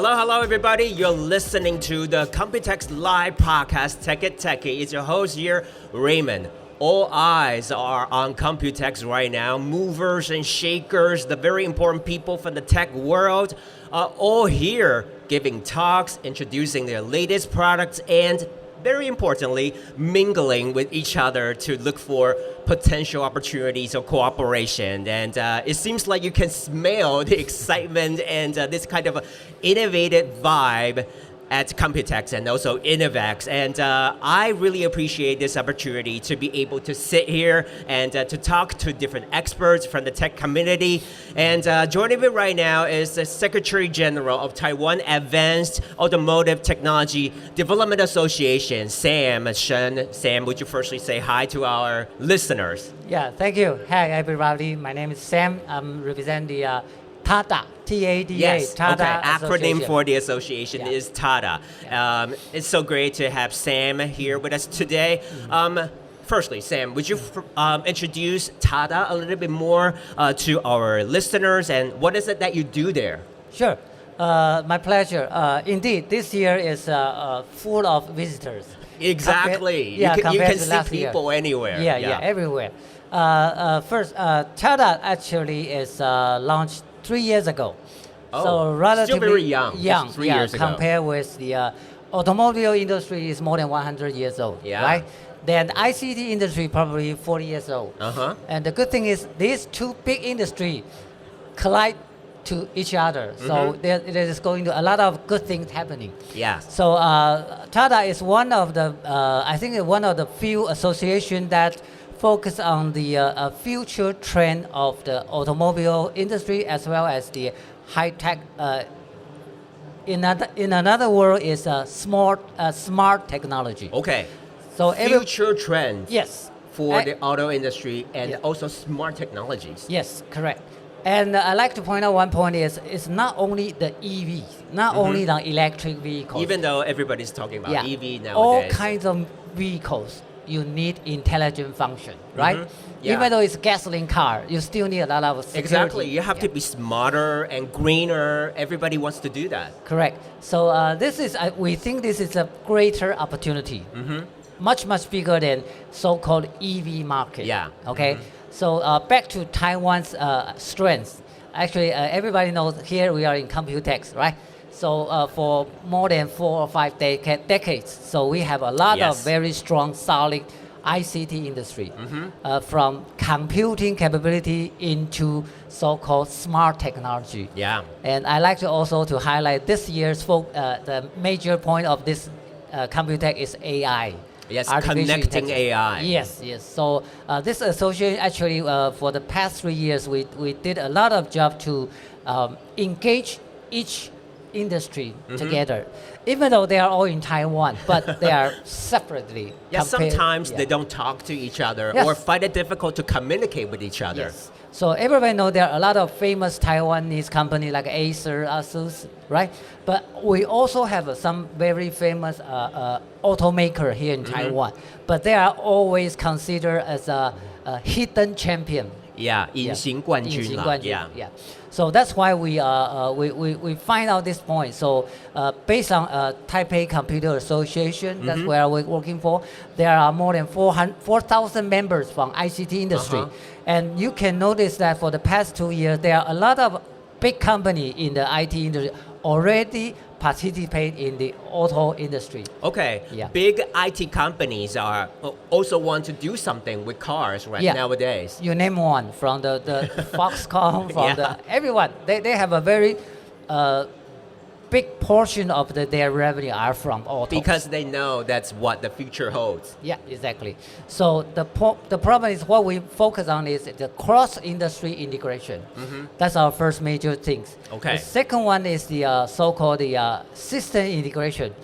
Hello, everybody. You're listening to the COMPUTEX live podcast, Tech It Techie. It's your host here, Raymond. All eyes are on COMPUTEX right now. Movers and shakers, the very important people from the tech world, are all here giving talks, introducing their latest products, and very importantly, mingling with each other to look for potential opportunities of cooperation. And it seems like you can smell the excitement and this kind of innovative vibe at COMPUTEX and also Innovex. And I really appreciate this opportunity to be able to sit here and to talk to different experts from the tech community. And joining me right now is the Secretary General of Taiwan Advanced Automotive Technology Development Association, Shen. Sam, would you firstly say hi to our listeners? Yeah, thank you. Hi, everybody. My name is Sam. I'm representing the TADTA, T-A-D-A, yes, TADTA acronym for the association is TADTA. Yeah. It's so great to have Sam here with us today. Firstly, Sam, would you introduce TADTA a little bit more to our listeners, and what is it that you do there? Sure. My pleasure. Indeed, this year is full of visitors. Exactly. You can see people anywhere. Yeah, everywhere. First, TADTA actually is launched 3 years ago. Oh, so relatively still very young. 3 years ago. Compared with the automobile industry is more than 100 years old, right? Then the ICT industry probably 40 years old. And the good thing is these two big industries collide to each other. So there is going to a lot of good things happening. Yeah. So TADTA is one of the, I think one of the few associations that focus on the future trend of the automobile industry as well as the high tech. In another word, is smart technology. Okay. So future trends. Yes. For the auto industry and also smart technologies. Yes, correct. And I like to point out one point is it's not only the EV, not only the electric vehicles. Even though everybody's talking about EV nowadays. All kinds of vehicles, you need intelligent function, right? Even though it's a gasoline car, you still need a lot of security. Exactly, you have to be smarter and greener. Everybody wants to do that. Correct. So this is, we think this is a greater opportunity. Much bigger than so-called EV market. Yeah. Okay. So back to Taiwan's strengths. Actually, everybody knows here we are in COMPUTEX, right? So for more than 4 or 5 decades, so we have a lot of very strong, solid ICT industry, from computing capability into so-called smart technology. Yeah. And I like to also to highlight this year's the major point of this COMPUTEX is AI. Yes, connecting AI. Yes. So this association actually for the past 3 years we did a lot of job to engage each industry together, even though they are all in Taiwan, but they are separately. Sometimes they don't talk to each other or find it difficult to communicate with each other. Yes. So everybody knows there are a lot of famous Taiwanese companies like Acer, Asus, right? But we also have some very famous automaker here in Taiwan, but they are always considered as a hidden champion. Yeah, 隐形冠军啦. Yeah. So that's why we find out this point. So based on Taipei Computer Association, that's where we're working for. There are more than 4,000 members from ICT industry, and you can notice that for the past 2 years, there are a lot of big companies in the IT industry already participate in the auto industry. Okay, big IT companies are also want to do something with cars nowadays. You name one, from the Foxconn, from the everyone. They have a very big portion of their revenue are from autos. Because they know that's what the future holds. Yeah, exactly. So the problem is what we focus on is the cross-industry integration. That's our first major thing. Okay. The second one is the so-called system integration.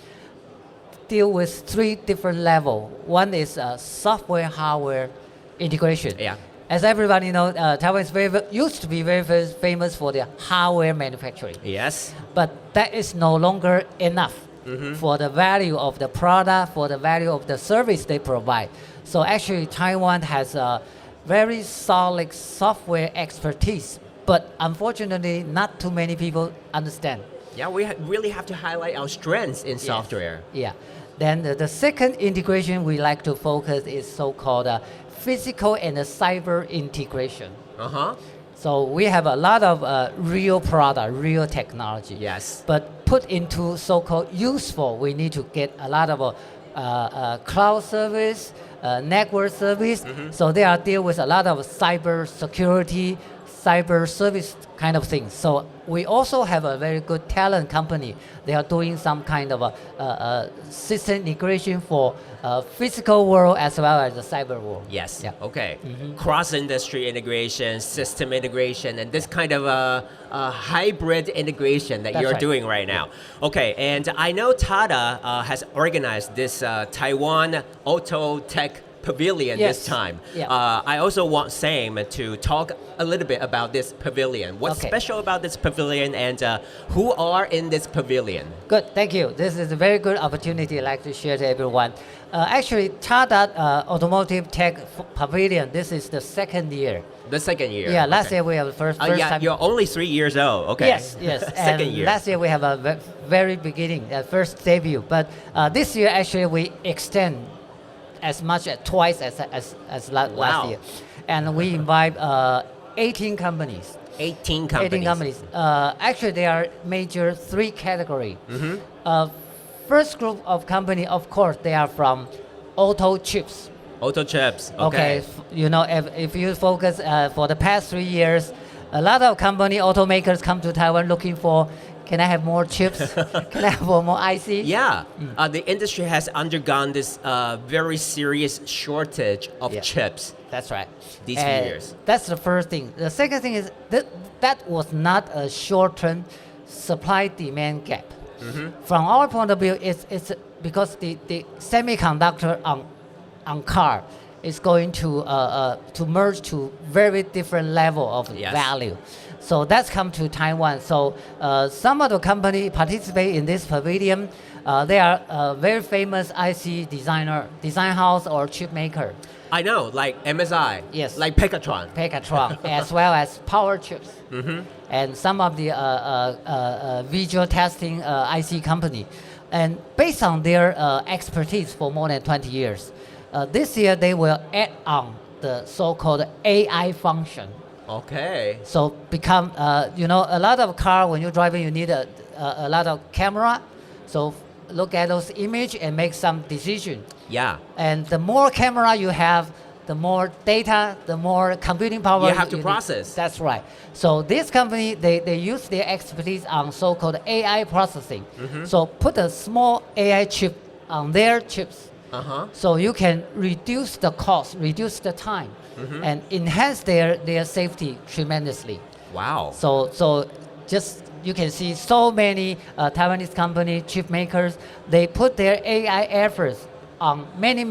Deal with 3 different levels. One is software, hardware integration. Yeah. As everybody knows, Taiwan is used to be very famous for the hardware manufacturing. Yes. But that is no longer enough for the value of the product, for the value of the service they provide. So actually, Taiwan has a very solid software expertise, but unfortunately, not too many people understand. Yeah, we really have to highlight our strengths in software. Yeah. Then the second integration we like to focus is so-called physical and cyber integration. Uh-huh. So we have a lot of real product, real technology. Yes. But put into so-called useful, we need to get a lot of cloud service, network service. So they are deal with a lot of cyber security, cyber service kind of things. So we also have a very good talent company. They are doing some kind of a system integration for physical world as well as the cyber world. Yes. Yeah. Okay. Cross-industry integration, system integration, and this kind of a hybrid integration that you're right. doing right now. Okay. And I know TADTA has organized this Taiwan Auto Tech Pavilion this time. Yeah. I also want Sam to talk a little bit about this pavilion. What's special about this pavilion, and who are in this pavilion? Good, thank you. This is a very good opportunity I'd like to share to everyone. Actually, TADTA Automotive Tech Pavilion, this is the second year. The second year. Yeah, last year we have the first time. You're only 3 years old. Okay. Yes. Second and year. Last year we have a very beginning, first debut. But this year actually we extend as much as twice as last year. And we invite 18 companies. 18 companies. 18 companies. Actually, there are major three categories. First group of company, of course, they are from auto chips. Auto chips. Okay. You know, if you focus for the past 3 years, a lot of company automakers come to Taiwan looking for, can I have more chips? Can I have more IC? Yeah. The industry has undergone this very serious shortage of chips. That's right. These few years. That's the first thing. The second thing is that was not a short-term supply-demand gap. From our point of view, it's because the semiconductor on car is going to merge to very different level of value. So that's come to Taiwan. So some of the company participate in this pavilion. They are very famous IC design house or chip maker. I know, like MSI. Yes. Like Pegatron. As well as power chips. And some of the visual testing IC company. And based on their expertise for more than 20 years, this year they will add on the so-called AI function. Okay. So become, you know, a lot of car when you're driving, you need a lot of camera. So look at those image and make some decision. Yeah. And the more camera you have, the more data, the more computing power you have to process. That's right. So this company, they use their expertise on so-called AI processing. So put a small AI chip on their chips. So you can reduce the cost, reduce the time, and enhance their safety tremendously. Wow. So just you can see so many Taiwanese company chip makers, they put their AI efforts on many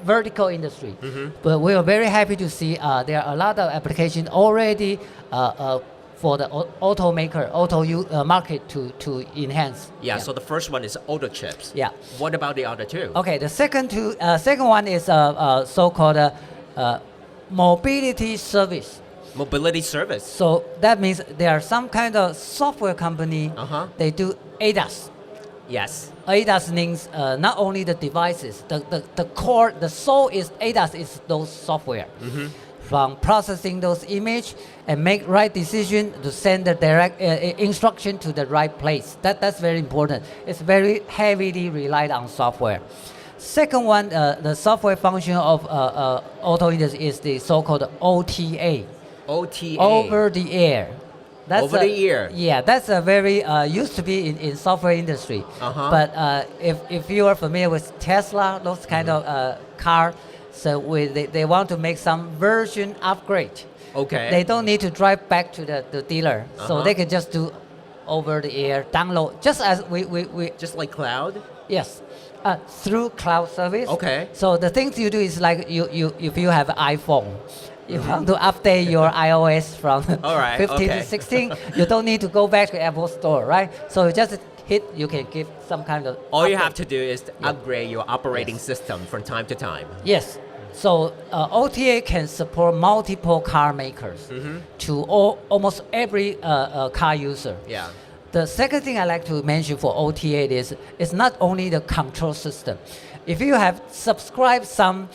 vertical industry. But we are very happy to see there are a lot of applications already for the automaker, market to enhance. Yeah, so the first one is auto chips. Yeah. What about the other two? Okay, the second one is so-called mobility service. Mobility service. So that means there are some kind of software company, they do ADAS. Yes. ADAS means not only the devices, the core, the soul is ADAS is those software. From processing those image and make right decision to send the direct instruction to the right place. That's very important. It's very heavily relied on software. Second one, the software function of auto industry is the so-called OTA. OTA. Over the air. That's over the air. Yeah, that's a very used to be in software industry. But if you are familiar with Tesla, those kind of car, so they want to make some version upgrade. Okay. They don't need to drive back to the dealer, so they can just do over the air download, just as we just like cloud. Yes, through cloud service. Okay. So the things you do is like you if you have an iPhone. You want to update your iOS from 15 to 16, you don't need to go back to Apple Store, right? So you just you can give some kind of All update. you have to do is to upgrade your operating system from time to time. Yes. So OTA can support multiple car makers to almost every car user. Yeah. The second thing I like to mention for OTA is it's not only the control system. If you have subscribed some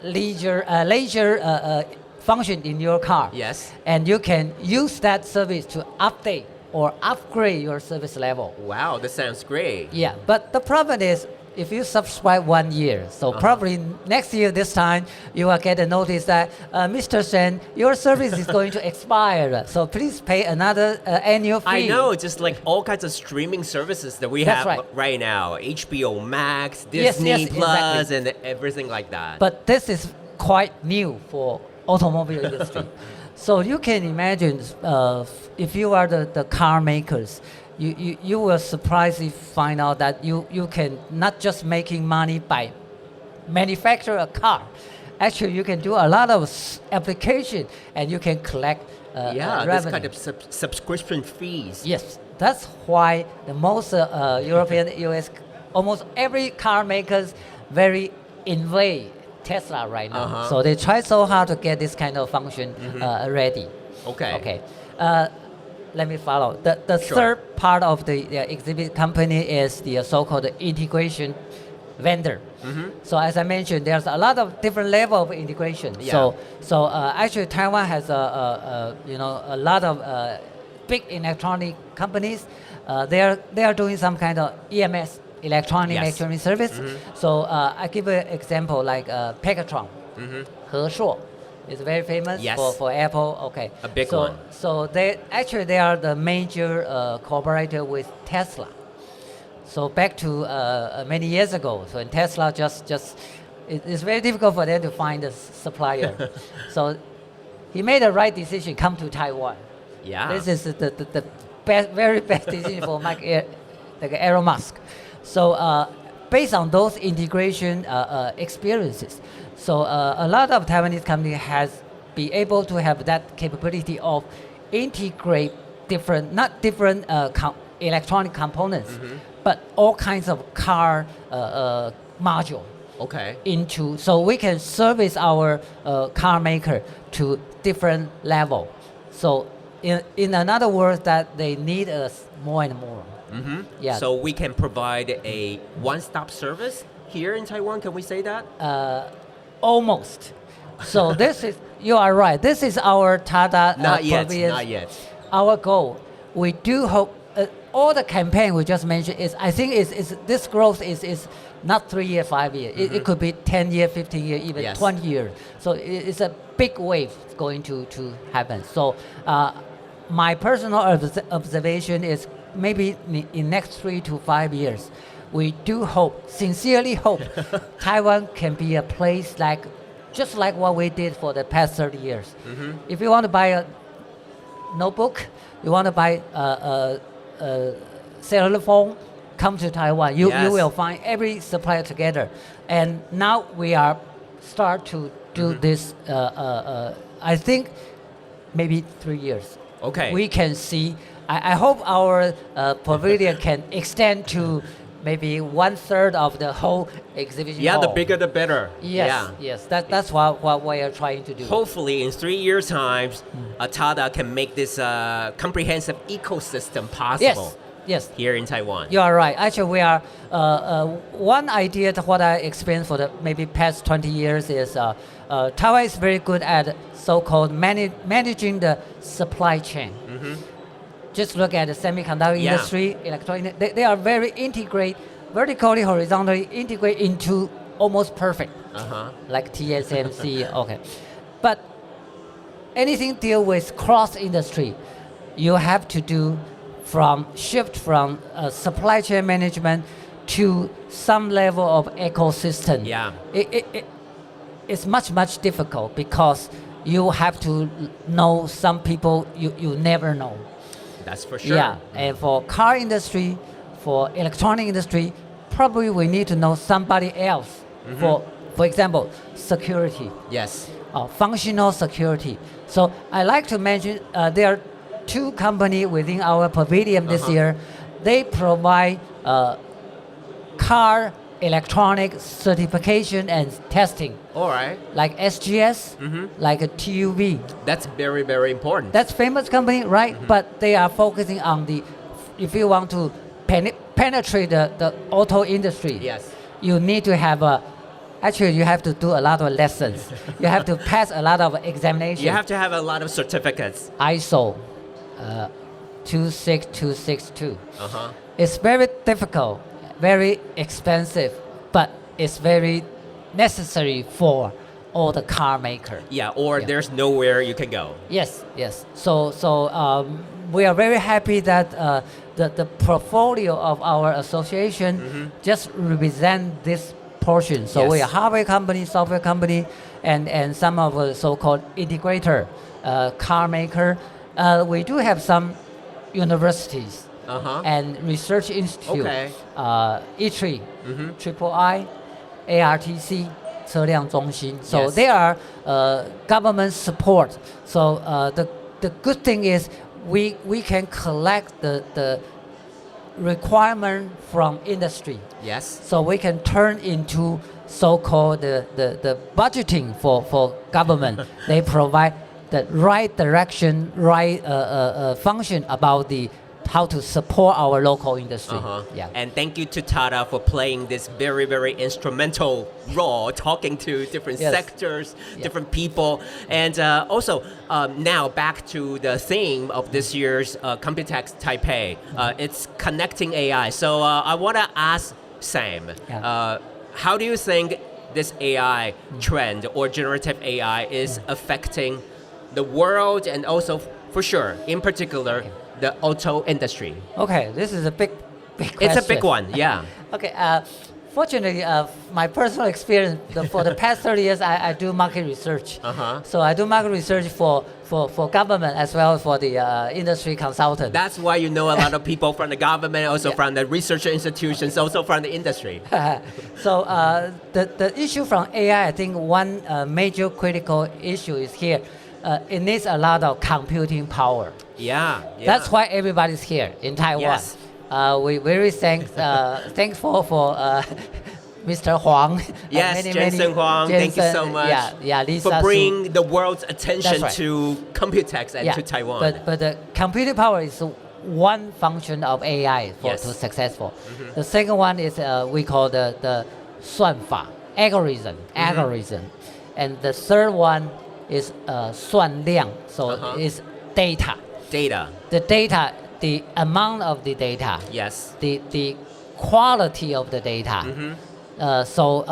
leisure function in your car, Yes. and you can use that service to update or upgrade your service level. Wow, that sounds great. Yeah, but the problem is if you subscribe 1 year, so probably next year this time you will get a notice that Mr. Shen, your service is going to expire, so please pay another annual fee. I know, just like all kinds of streaming services that we That's have right. now, HBO Max, Yes, Disney yes, Plus, exactly. and everything like that. But this is quite new for automobile industry. So you can imagine if you are the car makers, you will surprisingly find out that you can not just making money by manufacture a car. Actually, you can do a lot of application and you can collect yeah, this revenue. kind of subscription fees. Yes, that's why the most European, US, almost every car makers very invade Tesla right now. So they try so hard to get this kind of function ready. Okay. Okay. Let me follow. The Sure. third part of the exhibit company is the so-called integration vendor. So as I mentioned, there's a lot of different level of integration. Yeah. So actually Taiwan has a lot of big electronic companies. They are doing some kind of EMS, electronic Yes. manufacturing service. So I give an example like Pegatron, He is very famous Yes. for Apple. Okay, A big so, one. So they are the major cooperator with Tesla. So back to many years ago, so in Tesla it's very difficult for them to find a supplier. So he made the right decision, come to Taiwan. Yeah. This is the best, very best decision for Elon Musk. So based on those integration experiences, so a lot of Taiwanese company has been able to have that capability of integrate not different electronic components, but all kinds of car module Okay. into, so we can service our car maker to different level. So in another words, that they need us more and more. Yeah. So we can provide a one-stop service here in Taiwan. Can we say that? Almost. So this is, you are right. This is our TADTA Not yet. previous- Not yet. Our goal. We do hope all the campaign we just mentioned is, I think is this growth is not 3 year, 5 year. It could be 10 year, 15 year, even Yes. 20 years. So it's a big wave going to happen. So my personal observation is maybe in next 3 to 5 years, we do hope, sincerely hope, Taiwan can be a place just like what we did for the past 30 years. If you want to buy a notebook, you want to buy a cellular phone, come to Taiwan. You will find every supplier together. And now we are start to do this, I think maybe 3 years. Okay. We can see, I hope our pavilion can extend to maybe 1/3 of the whole exhibition Yeah, hall. the bigger the better. Yes, Yeah. yes, that's what we are trying to do. Hopefully, in 3 years' time, TADTA can make this comprehensive ecosystem possible Yes, here in Taiwan. you are right. Actually, we are, one idea to what I experienced for the maybe past 20 years is Taiwan is very good at so-called managing the supply chain. Just look at the semiconductor Yeah. industry, electronic, they are very vertically, horizontally integrate into almost perfect, like TSMC, okay. But anything deal with cross industry, you have to do shift from supply chain management to some level of ecosystem. Yeah. It's much difficult because you have to know some people you never know. That's for sure. Yeah, and for car industry, for electronic industry, probably we need to know somebody else. For example, security, Yes. functional security. So I like to mention there are 2 companies within our pavilion this year. They provide car electronic certification and testing, All right. like SGS, like a TUV. That's very, very important. That's famous company, right? But they are focusing on the, if you want to penetrate the auto industry, Yes. you need to have actually you have to do a lot of lessons. You have to pass a lot of examinations. You have to have a lot of certificates. ISO 26262. Uh-huh. It's very difficult, very expensive, but it's very necessary for all the car maker. Yeah, or Yeah. there's nowhere you can go. Yes, yes. So we are very happy that the portfolio of our association just represent this portion. So we are Yes. hardware company, software company, and some of the so-called integrator, car maker. We do have some universities Uh-huh. and research institute. Okay. E3, Triple I, ARTC, 车辆中心. So Yes. they are government support. So the good thing is we can collect the requirement from industry. Yes. So we can turn into so-called the budgeting for government. They provide the right direction, right function about the how to support our local industry. Uh-huh. Yeah. And thank you to TADTA for playing this very, very instrumental role, talking to different Yes. sectors, Yeah. different people. And also, now back to the theme of this year's COMPUTEX Taipei. It's connecting AI. So I want to ask Sam, Yeah. how do you think this AI trend or generative AI is affecting the world and also, for sure, in particular, the auto industry? Okay, this is a big question. It's a big one, yeah. Okay, fortunately, my personal experience for the past 30 years, I do market research. Uh-huh. So I do market research for government as well as for the industry consultant. That's why you know a lot of people from the government, also Yeah. from the research institutions, also from the industry. So the issue from AI, I think one major critical issue is here. It needs a lot of computing power. Yeah, yeah. That's why everybody's here in Taiwan. Yes. We very thankful for Mr. Huang. Yes, Jensen Huang, thank you so much Yeah, Lisa for Su. bringing the world's attention That's right. to COMPUTEX and to Taiwan. But the computing power is one function of AI for Yes. to successful. The second one is we call the 算法 algorithm. And the third one is 算量. So it's data. Data, The data, the amount of the data, yes. the quality of the data. So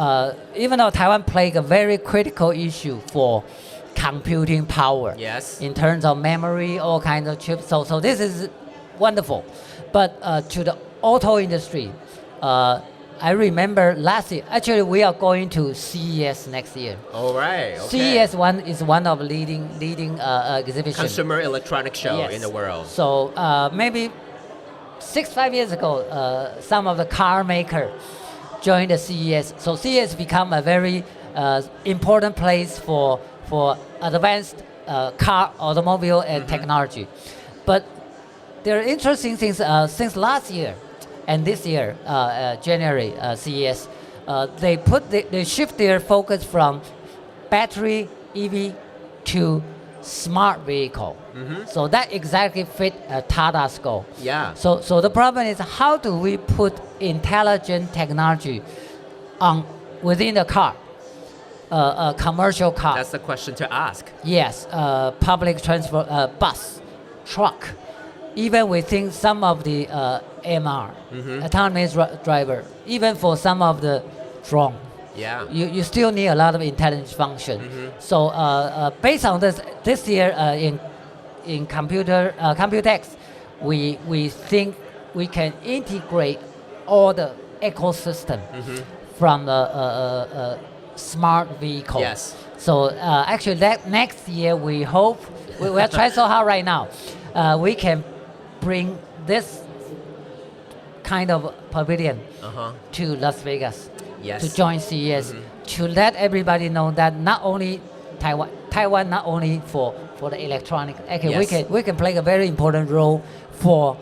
even though Taiwan played a very critical issue for computing power, Yes. in terms of memory, all kinds of chips. So this is wonderful. But to the auto industry, I remember last year, actually we are going to CES next year. All right, okay. CES is one of leading exhibitions. Consumer electronic show Yes. in the world. So maybe 5 years ago, some of the car maker joined the CES. So CES become a very important place for advanced car, automobile, and technology. But there are interesting things since last year and this year, January CES. They shift their focus from battery EV to smart vehicle. So that exactly fit TADTA's goal. Yeah. So the problem is how do we put intelligent technology within the car, a commercial car? That's the question to ask. Yes, public transport, bus, truck, even within some of the MR, autonomous driver, even for some of the drone. Yeah. You still need a lot of intelligence function. So based on this year in COMPUTEX, we think we can integrate all the ecosystem from the smart vehicle. Yes. So actually, that next year we hope we are trying so hard right now. We can bring this kind of pavilion to Las Vegas. Yes. To join CES, to let everybody know that not only Taiwan not only for the electronic, actually Yes. we can play a very important role for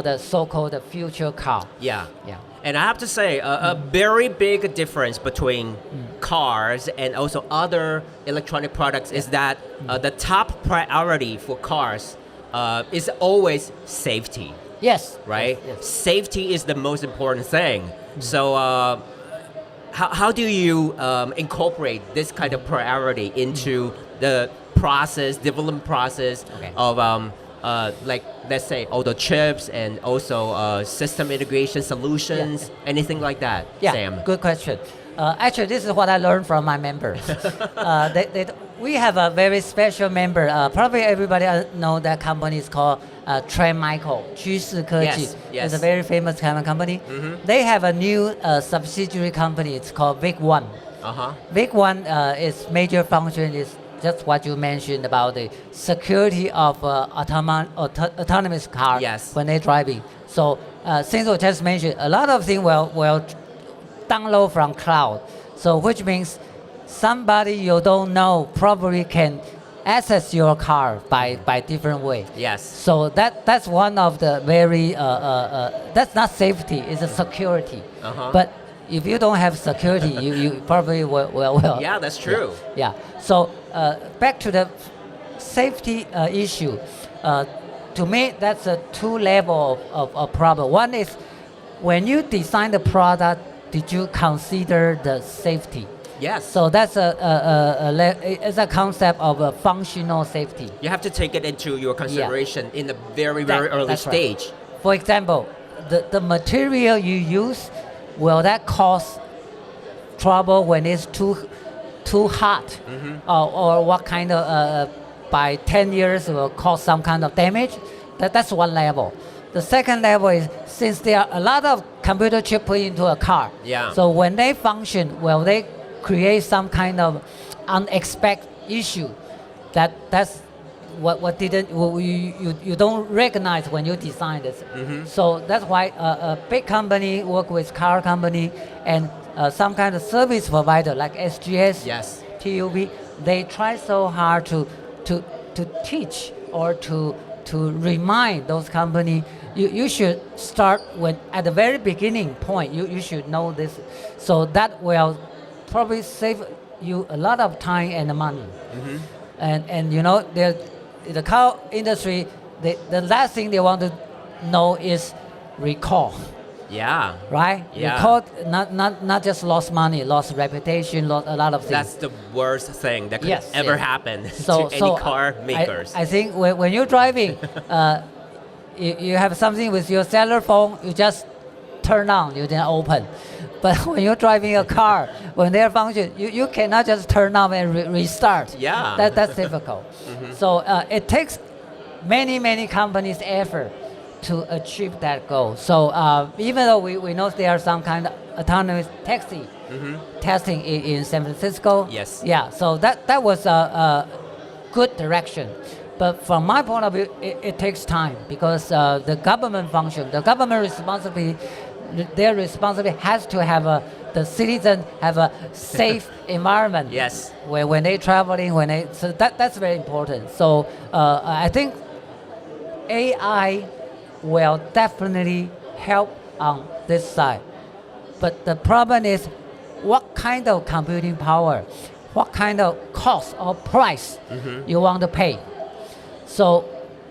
the so-called future car. Yeah. Yeah. And I have to say, a very big difference between cars and also other electronic products is that the top priority for cars is always safety. Yes. Right? Yes. Safety is the most important thing. So how do you incorporate this kind of priority into the development process of like, let's say, all the chips and also system integration solutions, anything like that? Yeah, Sam? good question. Actually, this is what I learned from my members. We have a very special member. Probably everybody know that company is called Trend Micro, 趋势科技. Yes. It's a very famous kind of company. They have a new subsidiary company. It's called Big One. Big One, its major function is just what you mentioned about the security of autonomous car when they're driving. So since I just mentioned, a lot of things will download from cloud. So which means somebody you don't know probably can access your car by different way. Yes. So that's one of the very that's not safety, it's a security. But if you don't have security, you probably will. Yeah, that's true. Yeah. So back to the safety issue. To me, that's a two level of problem. One is when you design the product, did you consider the safety? Yes. So that's it's a concept of a functional safety. You have to take it into your consideration in the very early stage. Right. For example, the material you use, will that cause trouble when it's too hot? Or what kind of, by 10 years, will cause some kind of damage? That's one level. The second level is, since there are a lot of computer chip put into a car, so when they function, will they create some kind of unexpected issue that's what you don't recognize when you design this. So that's why a big company work with car company and some kind of service provider like SGS, TUV, they try so hard to teach or to remind those companies, you should start at the very beginning point, you should know this. So that will probably save you a lot of time and money. And you know, the car industry, the last thing they want to know is recall. Yeah. Right? Yeah. Recall, not just lost money, lost reputation, lost a lot of things. That's the worst thing that could ever happen to any car makers. I think when you're driving, you have something with your cellular phone, you just turn on, you then open. But when you're driving a car, when they're functioning, you cannot just turn on and restart. Yeah. That's difficult. So it takes many companies' effort to achieve that goal. So even though we know there are some kind of autonomous taxi testing in San Francisco. Yes. Yeah, so that was a good direction. But from my point of view, it takes time because the government function, the government responsibility, their responsibility has to have the citizen have a safe environment. Yes. When they traveling, so that's very important. So I think AI will definitely help on this side. But the problem is, what kind of computing power, what kind of cost or price you want to pay. So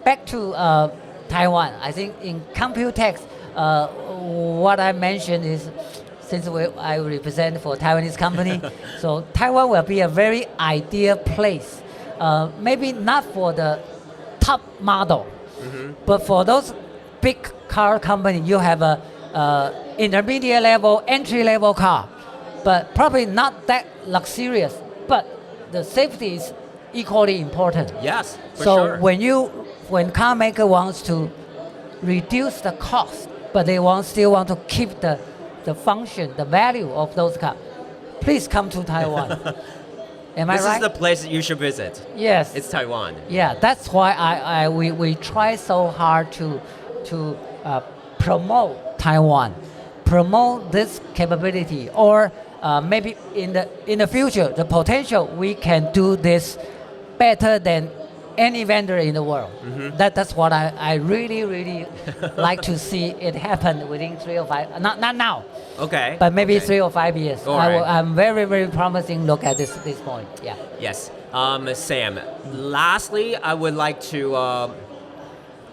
back to Taiwan, I think in COMPUTEX, what I mentioned is, since I represent for Taiwanese company, so Taiwan will be a very ideal place. Maybe not for the top model, but for those big car company, you have a intermediate level, entry level car, but probably not that luxurious, but the safety is equally important. Yes, for so sure. when car maker wants to reduce the cost, but they still want to keep the function, the value of those cars, please come to Taiwan. Am I right? This is the place that you should visit. Yes. It's Taiwan. Yeah, that's why we try so hard to promote Taiwan, promote this capability, or maybe in the future, the potential we can do this better than any vendor in the world. That's what I really, really like to see it happen within 3 or 5, not now, Okay. but maybe okay. 3 or 5 years. All right. I'm very, very promising look at this point. Yeah. Yes. Sam, lastly, I would like to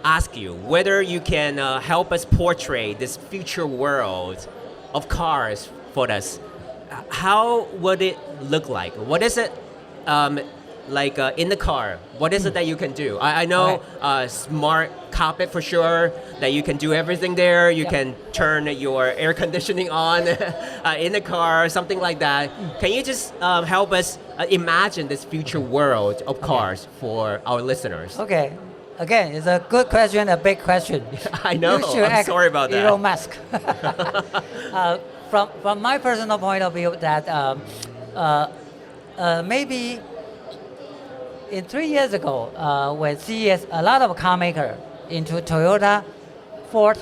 ask you whether you can help us portray this future world of cars for us. How would it look like? What is it like in the car? What is it that you can do? I know smart cockpit for sure, that you can do everything there. You can turn your air conditioning on in the car, something like that. Can you just help us imagine this future world of cars for our listeners? Okay. Again, it's a good question, a big question. I know. I'm sorry about that. Elon Musk. From my personal point of view, that maybe in 3 years ago, when CES, a lot of car makers into Toyota, Ford,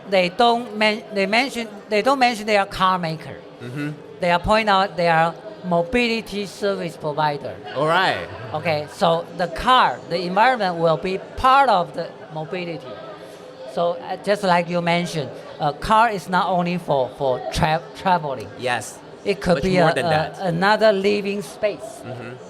they don't mention they are car maker. They are point out they are mobility service provider. All right. Okay, so the car, the environment will be part of the mobility. So just like you mentioned, a car is not only for traveling. Yes. It could Much be more than that. another living space,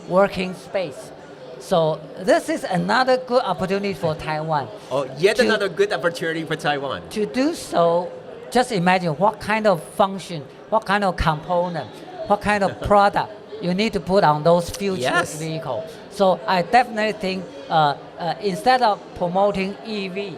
working space. So this is another good opportunity for Taiwan. Oh, yet another good opportunity for Taiwan. To do so, just imagine what kind of function, what kind of component, what kind of product you need to put on those future vehicles. So I definitely think instead of promoting EV,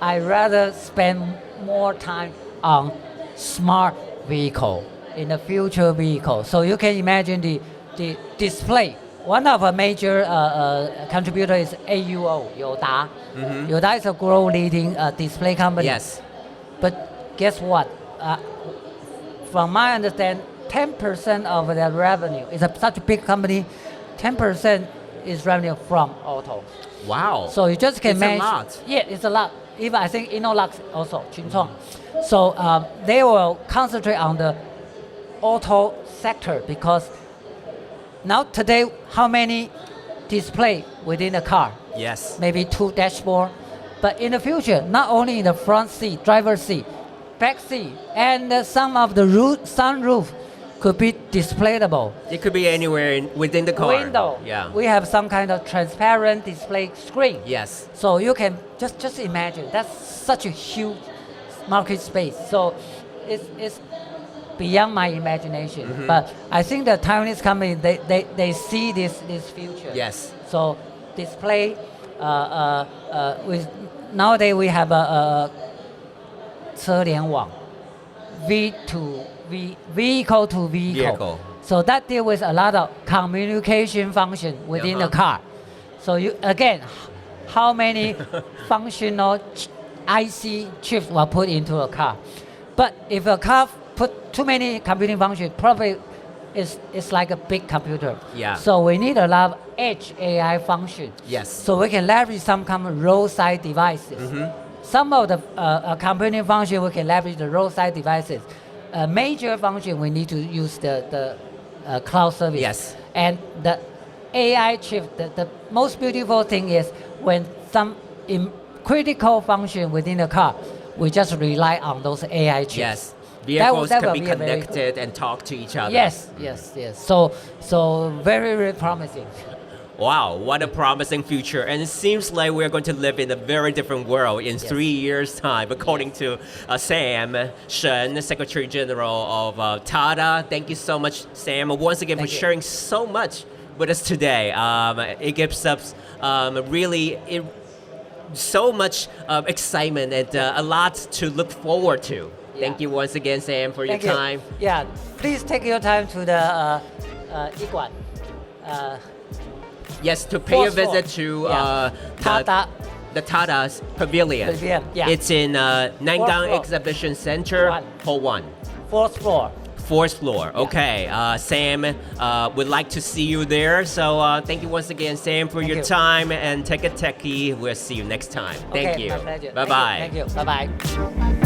I'd rather spend more time on smart vehicle in the future vehicle. So you can imagine the display. One of a major contributor is AUO, Yoda. Yoda is a global leading display company. Yes. But guess what? From my understanding, 10% of their revenue is such a big company. 10% is revenue from auto. Wow. So you just can It's manage. a lot. Yeah, it's a lot. Even I think Innolux also, Chuncheong. So they will concentrate on the auto sector because now today, how many display within the car? Yes. Maybe 2 dashboard. But in the future, not only in the front seat, driver's seat, back seat, and some of the sunroof could be displayable. It could be anywhere within the car. Window. Yeah. We have some kind of transparent display screen. Yes. So you can just imagine that's such a huge market space. So it's beyond my imagination. But I think the Taiwanese company they see this future. Yes. So display with nowadays we have a 车联网 vehicle to vehicle. So that deal with a lot of communication function within the car. So you again, how many functional IC chips were put into a car? But if a car put too many computing functions, probably it's like a big computer. Yeah. So we need a lot of edge AI function. Yes. So we can leverage some kind of roadside devices. Some of the computing function we can leverage the roadside devices. A major function we need to use the cloud service. Yes. And the AI chip, the most beautiful thing is when some critical function within the car, we just rely on those AI chips. Yes. Vehicles that can will be be a very connected and talk to each other. Yes. So very, very promising. Wow, what a promising future. And it seems like we're going to live in a very different world in 3 years' time, according to Sam, Shen, Secretary General of TADTA. Thank you so much, Sam, once again for sharing so much with us today. It gives us so much excitement and a lot to look forward to. Thank you once again, Sam, for your time. Yeah, please take your time to the Iguan. Yes, to pay a visit to TADTA. the TADTA's Pavilion. Yeah. It's in Nangang Exhibition Center, Hall 1. 4th floor. 4th floor. Okay. Sam would like to see you there. So thank you once again, Sam, for your time. And take a techie. We'll see you next time. Thank you. My pleasure. Bye-bye. Thank you. Bye-bye.